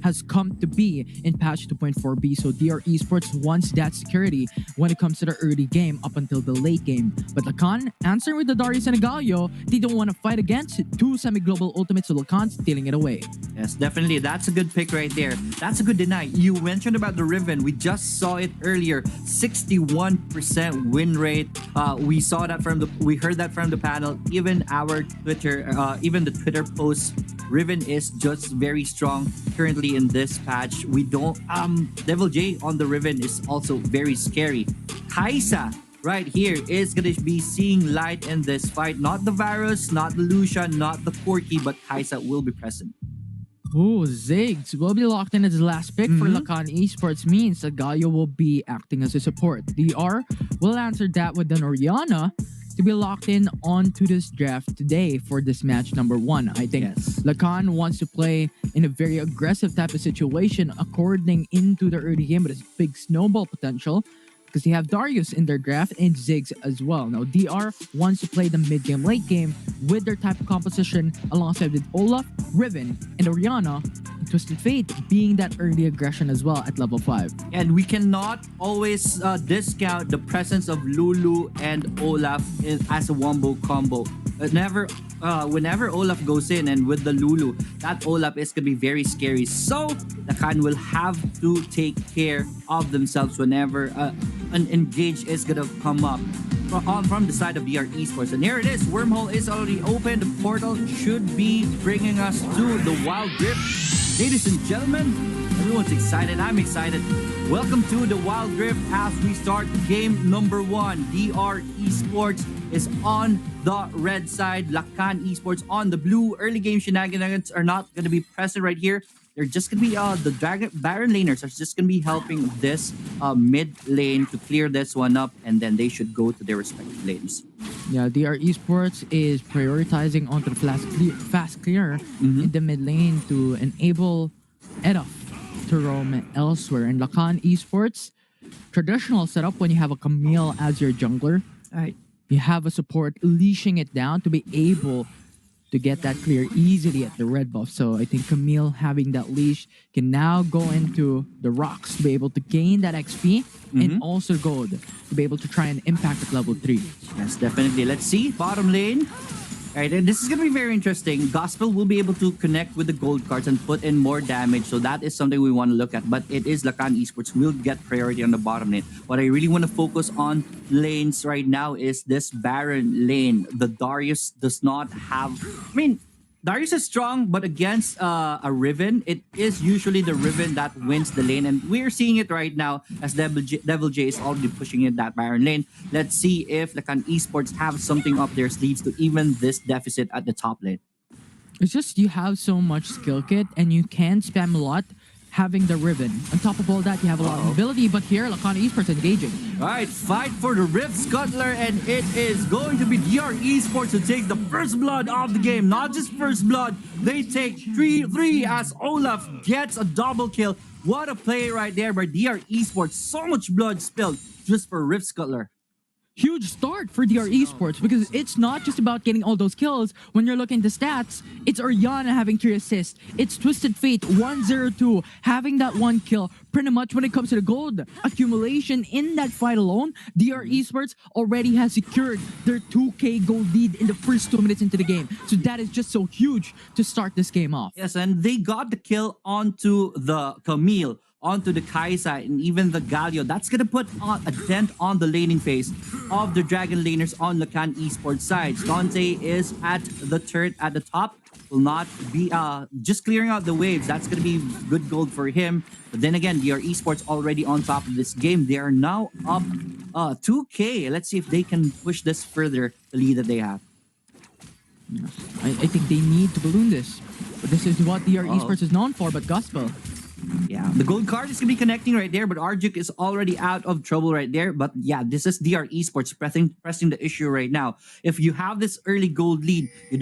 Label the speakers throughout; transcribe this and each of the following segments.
Speaker 1: has come to be in patch 2.4b. So DR Esports wants that security when it comes to the early game up until the late game. But LAKAN, answering with the Darius and Galio, they don't want to fight against two semi-global ultimates, so LAKAN stealing it away.
Speaker 2: Yes, definitely. That's a good pick right there. That's a good deny. You mentioned about the Riven. We just saw it earlier. 61% win rate. We saw that we heard that from the panel. Even our Twitter, even the Twitter posts, Riven is just very strong currently in this patch. We don't Devil J on the Riven is also very scary. Kaisa right here is gonna be seeing light in this fight. Not the Varus, not the Lucian, not the Corki, but Kaisa will be present.
Speaker 1: Oh, Ziggs will be locked in as the last pick for LAKAN Esports, means that Galio will be acting as a support. DR will answer that with an Oriana to be locked in onto this draft today for this match number 1. I think LAKAN wants to play in a very aggressive type of situation according into the early game, but it's big snowball potential because they have Darius in their draft and Ziggs as well. Now, DR wants to play the mid-game, late game with their type of composition alongside with Olaf, Riven, and Oriana, and Twisted Fate being that early aggression as well at level 5.
Speaker 2: And we cannot always discount the presence of Lulu and Olaf as a wombo combo. Whenever Olaf goes in and with the Lulu, that Olaf is going to be very scary. So, LAKAN will have to take care of themselves whenever an engage is going to come up from the side of DR Esports. And here it is. Wormhole is already open. The portal should be bringing us to the Wild Rift. Ladies and gentlemen, everyone's excited. I'm excited. Welcome to the Wild Rift as we start game number 1. DR Esports is on the red side. LAKAN Esports on the blue. Early game shenanigans are not going to be present right here. They're just going to be the Baron laners are just going to be helping this mid lane to clear this one up, and then they should go to their respective lanes.
Speaker 1: Yeah, DR Esports is prioritizing onto the fast clear in the mid lane to enable Edolf to roam elsewhere. And LAKAN Esports, traditional setup when you have a Camille as your jungler.
Speaker 2: Right.
Speaker 1: You have a support leashing it down to be able to get that clear easily at the red buff. So I think Camille having that leash can now go into the rocks to be able to gain that XP and also gold to be able to try and impact at level 3.
Speaker 2: Yes, definitely. Let's see. Bottom lane. All right, and this is going to be very interesting. Gospel will be able to connect with the gold cards and put in more damage. So that is something we want to look at. But it is LAKAN Esports will get priority on the bottom lane. What I really want to focus on lanes right now is this Baron lane. The Darius does not have... I mean, Darius is strong, but against a Riven, it is usually the Riven that wins the lane. And we're seeing it right now as Devil J is already pushing in that Baron lane. Let's see if LAKAN Esports have something up their sleeves to even this deficit at the top lane.
Speaker 1: It's just you have so much skill kit and you can spam a lot having the Riven. On top of all that, you have a lot of ability, but here, LAKAN Esports engaging.
Speaker 2: All right, fight for the Rift Scuttler, and it is going to be DR Esports who takes the first blood of the game. Not just first blood, they take 3 as Olaf gets a double kill. What a play right there by DR Esports. So much blood spilled just for Rift Scuttler.
Speaker 1: Huge start for DR Esports because it's not just about getting all those kills. When you're looking at the stats, it's Oriana having 3 assists. It's Twisted Fate 102 having that 1 kill. Pretty much when it comes to the gold accumulation in that fight alone, DR Esports already has secured their 2k gold lead in the first 2 minutes into the game. So that is just so huge to start this game off.
Speaker 2: Yes, and they got the kill onto the Camille, onto the Kaisa, and even the Galio. That's going to put a dent on the laning phase of the Dragon laners on LAKAN Esports side. Dante is at the turret at the top. Will not be just clearing out the waves. That's going to be good gold for him. But then again, DR Esports already on top of this game. They are now up 2k. Let's see if they can push this further, the lead that they have.
Speaker 1: I think they need to balloon this. But this is what DR Esports is known for, but Gospel.
Speaker 2: Yeah, the gold card is going to be connecting right there, but Arjuk is already out of trouble right there. But yeah, this is DR Esports pressing the issue right now. If you have this early gold lead, you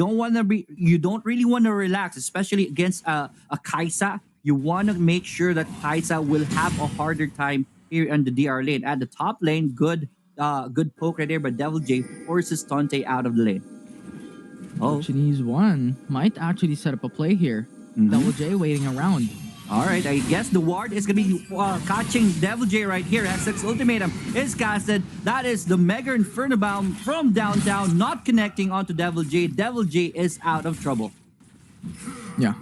Speaker 2: don't really want to relax, especially against a Kaisa. You want to make sure that Kaisa will have a harder time here in the DR lane. At the top lane, good poke right there, but Devil J forces Tante out of the lane.
Speaker 1: Chinese one might actually set up a play here. Devil J waiting around.
Speaker 2: All right, I guess the ward is going to be catching Devil J right here. Hextech's ultimatum is casted. That is the Mega Inferno Bomb from downtown, not connecting onto Devil J. Devil J is out of trouble.
Speaker 1: Yeah.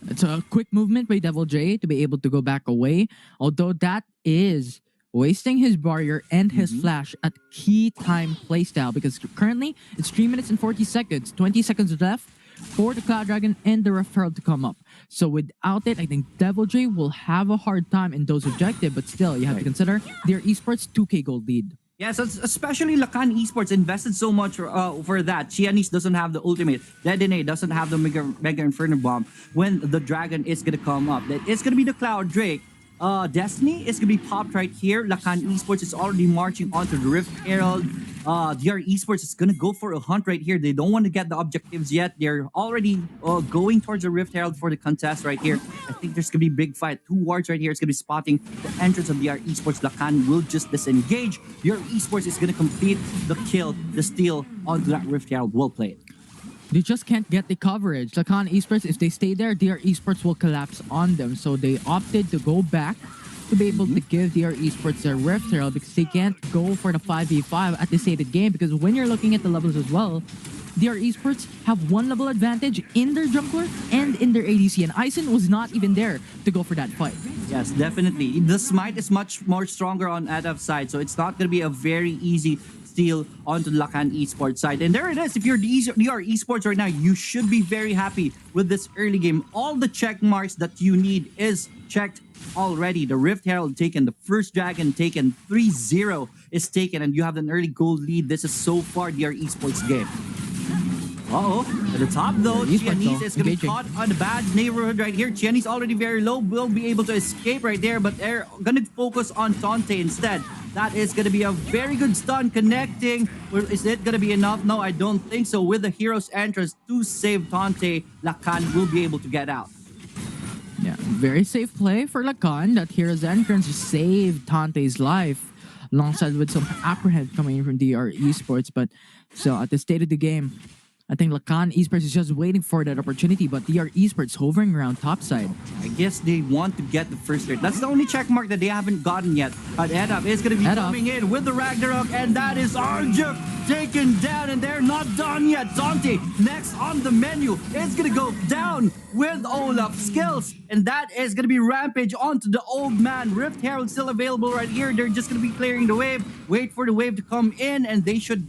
Speaker 1: It's a quick movement by Devil J to be able to go back away. Although that is wasting his barrier and his flash at key time playstyle, because currently it's 3 minutes and 40 seconds. 20 seconds left for the Cloud Dragon and the Rift Herald to come up. So without it, I think Devil J will have a hard time in those objectives, but still, you have to consider their esports 2K gold lead.
Speaker 2: Yes, especially LAKAN Esports invested so much for that. Chianis doesn't have the ultimate. Dedenne doesn't have the Mega Inferno Bomb when the Dragon is going to come up. That is going to be the Cloud Drake. Destiny is going to be popped right here. LAKAN Esports is already marching onto the Rift Herald. DR Esports is going to go for a hunt right here. They don't want to get the objectives yet. They're already going towards the Rift Herald for the contest right here. I think there's going to be a big fight. 2 wards right here. It's going to be spotting the entrance of DR Esports. LAKAN will just disengage. DR Esports is going to complete the kill, the steal onto that Rift Herald. Well played.
Speaker 1: They just can't get the coverage. LAKAN Esports, if they stay there, DR Esports will collapse on them. So they opted to go back to be able to give DR Esports their Rift Herald, because they can't go for the 5v5 at the stated game, because when you're looking at the levels as well, DR Esports have 1 level advantage in their jungler and in their ADC, and Ison was not even there to go for that fight.
Speaker 2: Yes, definitely. The smite is much more stronger on Adav's side, so it's not going to be a very easy steal onto the LAKAN Esports side. And there it is. If you're DR Esports right now, you should be very happy with this early game. All the check marks that you need is checked already. The Rift Herald taken, the first Dragon taken, 3-0 is taken, and you have an early gold lead. This is so far DR Esports game. At the top though, Chianis is going to be caught on the bad neighborhood right here. Chianis already very low, will be able to escape right there, but they're going to focus on Tante instead. That is going to be a very good stun connecting. Is it going to be enough? No, I don't think so. With the hero's entrance to save Tante, LAKAN will be able to get out.
Speaker 1: Yeah, very safe play for LAKAN. That hero's entrance saved Tante's life, alongside with some apprehend coming in from DR Esports. But so at the state of the game, I think LAKAN Esports is just waiting for that opportunity, but DR Esports hovering around topside.
Speaker 2: I guess they want to get the first hit. That's the only check mark that they haven't gotten yet. But Edav is going to be coming in with the Ragnarok, and that is Arjuk taken down, and they're not done yet. Dante next on the menu is going to go down with Olaf skills, and that is going to be Rampage onto the old man. Rift Herald still available right here. They're just going to be clearing the wave, wait for the wave to come in, and they should...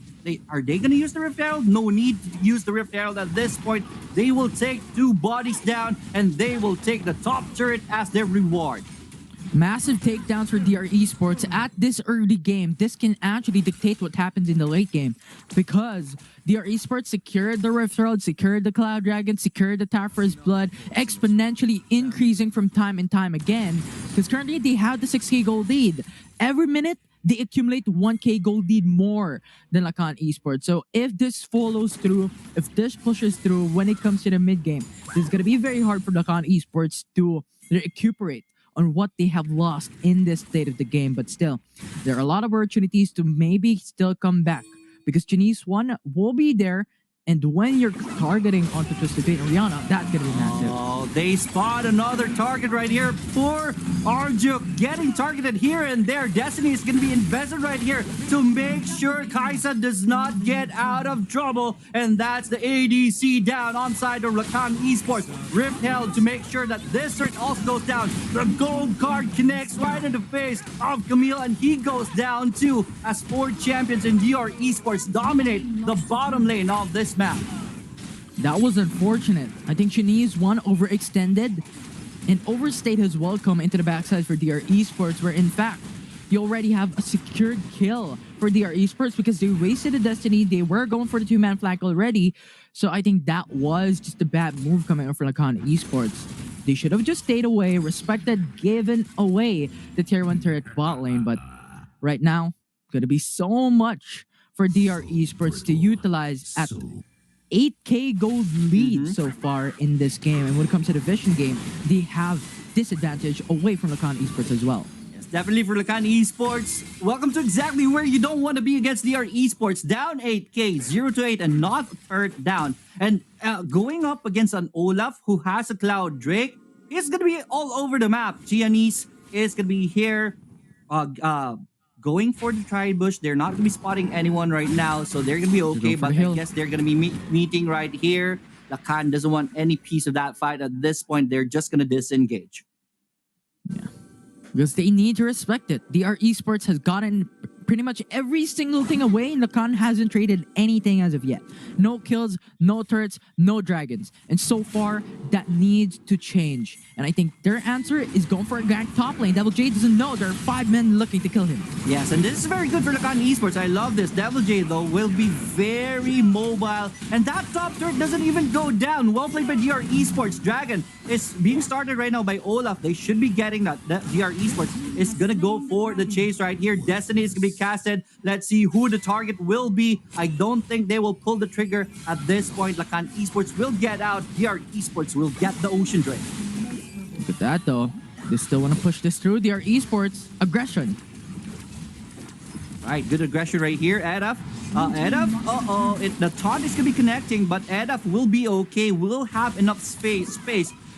Speaker 2: Are they going to use the Rift Herald? No need to use the Rift Herald at this point. They will take 2 bodies down, and they will take the top turret as their reward.
Speaker 1: Massive takedowns for DR Esports at this early game. This can actually dictate what happens in the late game, because DR Esports secured the Rift Herald, secured the Cloud Dragon, secured the Tower for his blood, exponentially increasing from time and time again, because currently they have the 6k gold lead. Every minute, they accumulate 1k gold lead more than LAKAN Esports. So if this follows through, if this pushes through when it comes to the mid game, it's going to be very hard for LAKAN Esports to recuperate on what they have lost in this state of the game. But still, there are a lot of opportunities to maybe still come back, because Chinese one will be there. And when you're targeting onto Twisted Fate and Rihanna, that's going to be massive.
Speaker 2: Oh, they spot another target right here. Poor Arjuk getting targeted here and there. Destiny is going to be invested right here to make sure Kaisa does not get out of trouble. And that's the ADC down on side of LAKAN Esports. Rift Held to make sure that this turret also goes down. The gold card connects right in the face of Camille, and he goes down too, as 4 champions in DR Esports dominate the bottom lane of this map.
Speaker 1: That was unfortunate. I think Chinese one overextended and overstayed his welcome into the backside for DR Esports, where in fact you already have a secured kill for DR Esports because they wasted a Destiny. They were going for the 2-man flank already. So I think that was just a bad move coming up for LAKAN Esports. They should have just stayed away, respected, given away the tier 1 turret bot lane. But right now, gonna be so much for DR Esports to utilize at 8k gold lead so far in this game. And when it comes to the Vision game, they have disadvantage away from LAKAN Esports as well.
Speaker 2: Yes, definitely for LAKAN Esports. Welcome to exactly where you don't want to be against DR Esports. Down 8k, 0-8, and not hurt down. And going up against an Olaf who has a Cloud Drake, He's gonna be all over the map. Giannis is gonna be here, going for the tri-bush. They're not gonna be spotting anyone right now, so they're gonna be okay. But I guess they're gonna be meeting right here. LAKAN doesn't want any piece of that fight at this point. They're just gonna disengage.
Speaker 1: Yeah. Because they need to respect it. DR Esports has gotten pretty much every single thing away, and LAKAN hasn't traded anything as of yet. No kills, no turrets, no dragons. And so far, that needs to change. And I think their answer is going for a gank top lane. Devil J doesn't know there are 5 men looking to kill him.
Speaker 2: Yes, and this is very good for LAKAN Esports. I love this. Devil J, though, will be very mobile. And that top turret doesn't even go down. Well played by DR Esports. Dragon is being started right now by Olaf. They should be getting that. DR Esports is going to go for the chase right here. Destiny is going to be casted. Let's see who the target will be. I don't think they will pull the trigger at this point. LAKAN Esports will get out. DR Esports will get the Ocean Drake.
Speaker 1: Look at that, though. They still want to push this through. DR Esports aggression.
Speaker 2: Right, good aggression right here. Edaf. The taunt is going to be connecting, but Edaf will be okay. Will have enough space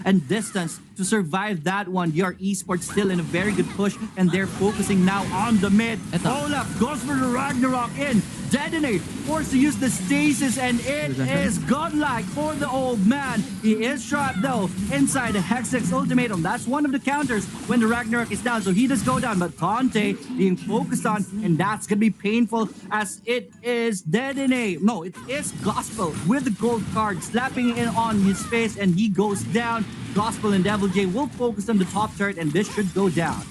Speaker 2: and distance to survive that one. DR Esports still in a very good push, and they're focusing now on the mid. Olaf goes for the Ragnarok in. Detonate, forced to use the stasis, and it is godlike for the old man. He is trapped though inside the Hextech ultimatum. That's one of the counters when the Ragnarok is down, so he does go down. But Tante being focused on, and that's gonna be painful as it is Detonate. No, it is Gospel with the gold card slapping in on his face, and he goes down. Gospel and Devil J will focus on the top turret, and this should go down.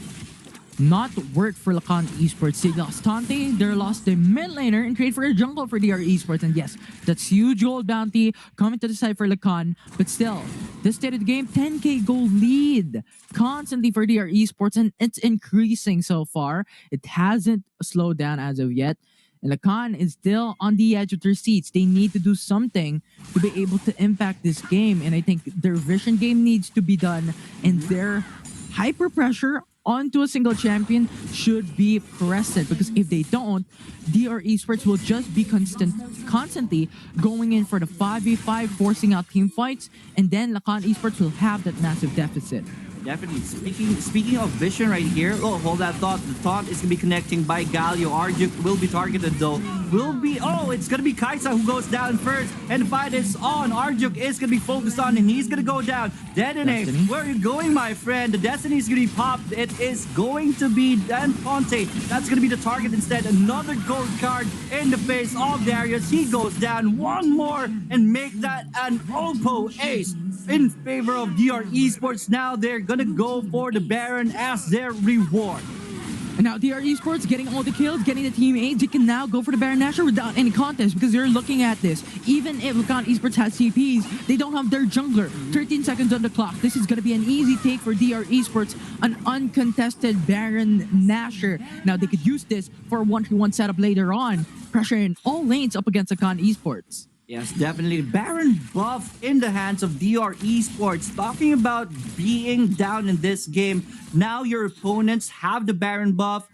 Speaker 1: Not worked for LAKAN Esports. They lost Tante, they lost the mid laner, and trade for a jungle for DR Esports. And yes, that's huge gold bounty coming to the side for LAKAN. But still, this state of the game, 10k gold lead constantly for DR Esports, and it's increasing so far. It hasn't slowed down as of yet. And LAKAN is still on the edge of their seats. They need to do something to be able to impact this game. And I think their vision game needs to be done, and their hyper pressure onto a single champion should be present, because if they don't, DR Esports will just be constantly going in for the 5v5, forcing out team fights, and then LAKAN Esports will have that massive deficit.
Speaker 2: Definitely. Speaking of vision right here, oh, hold that thought. The thought is going to be connecting by Galio. Arjuk will be targeted though. It's going to be Kaisa who goes down first. And the fight is on. Arjuk is going to be focused on, and he's going to go down. Detonate, where are you going, my friend? The Destiny is going to be popped. It is going to be Dan Ponte. That's going to be the target instead. Another gold card in the face of Darius. He goes down. One more and make that an Oppo ace in favor of DR Esports. Now they're gonna go for the Baron as their reward.
Speaker 1: And now DR Esports getting all the kills, getting the team age. They can now go for the Baron Nashor without any contest, because they're looking at this. Even if LAKAN Esports has CPs, they don't have their jungler. 13 seconds on the clock. This is gonna be an easy take for DR Esports, an uncontested Baron Nashor. Now they could use this for a 1v1 setup later on, pressuring all lanes up against LAKAN Esports.
Speaker 2: Yes, definitely. Baron buff in the hands of DR Esports. Talking about being down in this game, now your opponents have the Baron buff.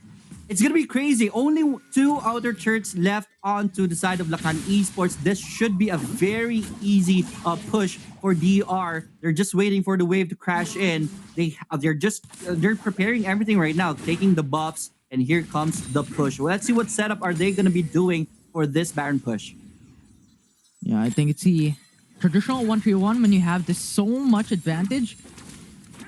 Speaker 2: It's going to be crazy. Only 2 outer turrets left onto the side of LAKAN Esports. This should be a very easy push for DR. They're just waiting for the wave to crash in. They're preparing everything right now, taking the buffs, and here comes the push. Well, let's see what setup are they going to be doing for this Baron push.
Speaker 1: Yeah, I think it's the traditional 1v1 when you have this so much advantage.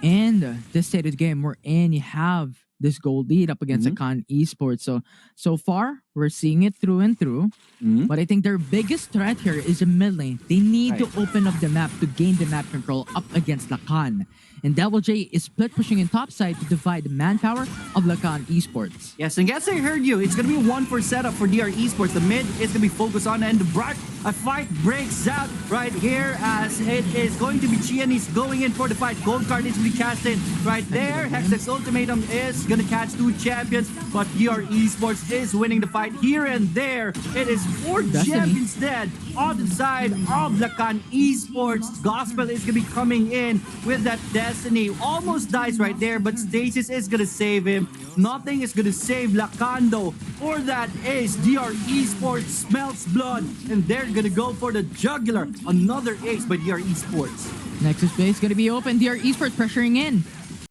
Speaker 1: And this state of the game we're in, you have this gold lead up against LAKAN Esports. So far, we're seeing it through and through. But I think their biggest threat here is the mid lane. They need to open up the map to gain the map control up against LAKAN. And Devil J is split pushing in top side to divide the manpower of LAKAN Esports.
Speaker 2: Yes, and guess I heard you. It's going to be 1-4 setup for DR Esports. The mid is going to be focused on, and a fight breaks out right here as it is going to be Giannis going in for the fight. Gold card is going to be cast in right there. Hextech ultimatum is going to catch 2 champions, but DR Esports is winning the fight here and there. It is 4 champions dead. on the side of LAKAN Esports. Gospel is gonna be coming in with that Destiny. Almost dies right there, but Stasis is gonna save him. Nothing is gonna save LAKAN though. For that ace, DR Esports smells blood, and they're gonna go for the jugular. Another ace by DR Esports.
Speaker 1: Nexus base gonna be open. DR Esports pressuring in.